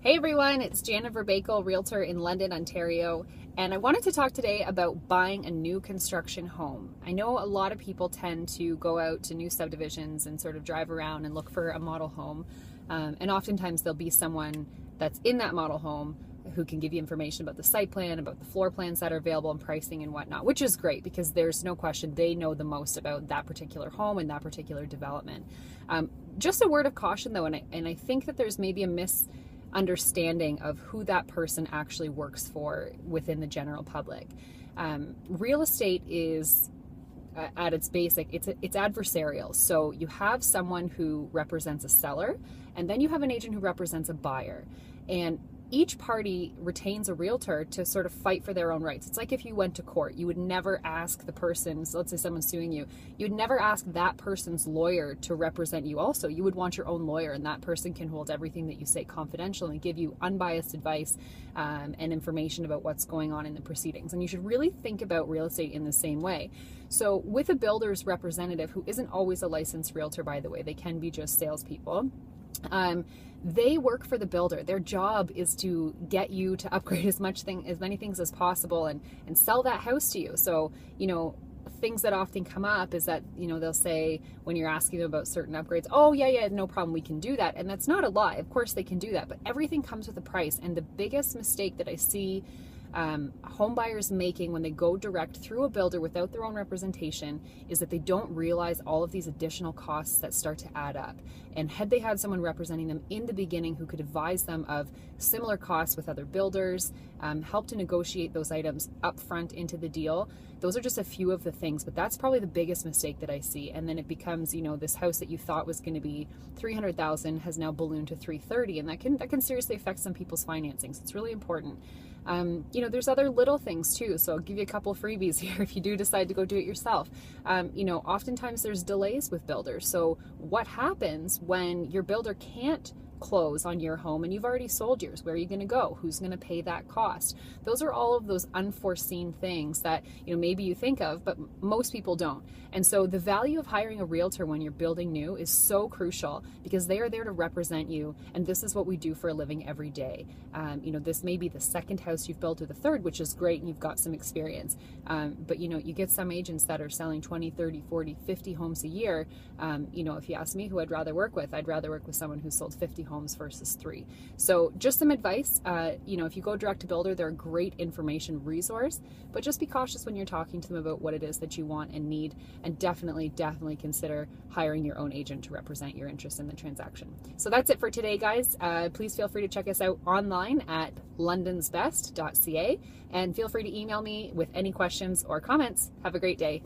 Hey everyone, it's Jana Verbakel, realtor in London, Ontario, and I wanted to talk today about buying a new construction home. I know a lot of people tend to go out to new subdivisions and sort of drive around and look for a model home, and oftentimes there'll be someone that's in that model home who can give you information about the site plan, about the floor plans that are available and pricing and whatnot, which is great because there's no question they know the most about that particular home and that particular development. Just a word of caution though, and I think that there's maybe a misunderstanding of who that person actually works for within the general public. Real estate is at its basic, it's adversarial. So you have someone who represents a seller, and then you have an agent who represents a buyer. And each party retains a realtor to sort of fight for their own rights. It's like if you went to court, you would never ask the person, so let's say someone's suing you, you'd never ask that person's lawyer to represent you also. You would want your own lawyer, and that person can hold everything that you say confidential and give you unbiased advice and information about what's going on in the proceedings. And you should really think about real estate in the same way. So with a builder's representative, who isn't always a licensed realtor, by the way, they can be just salespeople, they work for the builder. Their job is to get you to upgrade as many things as possible and sell that house to you. So, things that often come up is that, they'll say when you're asking them about certain upgrades, oh yeah, no problem, we can do that. And that's not a lie. Of course they can do that, but everything comes with a price. And the biggest mistake that I see home buyers making when they go direct through a builder without their own representation is that they don't realize all of these additional costs that start to add up. And had they had someone representing them in the beginning who could advise them of similar costs with other builders, help to negotiate those items up front into the deal, those are just a few of the things, but that's probably the biggest mistake that I see. And then it becomes, this house that you thought was going to be $300,000 has now ballooned to $330,000, and that can seriously affect some people's financing. So it's really important. There's other little things too. So I'll give you a couple freebies here if you do decide to go do it yourself. Oftentimes there's delays with builders. So what happens when your builder can't close on your home and you've already sold yours? Where are you going to go? Who's going to pay that cost? Those are all of those unforeseen things that maybe you think of, but most people don't. And so the value of hiring a realtor when you're building new is so crucial because they are there to represent you, and this is what we do for a living every day. This may be the second house you've built or the third, which is great, and you've got some experience. But you get some agents that are selling 20, 30, 40, 50 homes a year. If you ask me who I'd rather work with, I'd rather work with someone who sold 50 homes versus 3. So just some advice, if you go direct to builder, they're a great information resource, but just be cautious when you're talking to them about what it is that you want and need, and definitely consider hiring your own agent to represent your interest in the transaction. So that's it for today, guys. Please feel free to check us out online at londonsbest.ca, and feel free to email me with any questions or comments. Have a great day.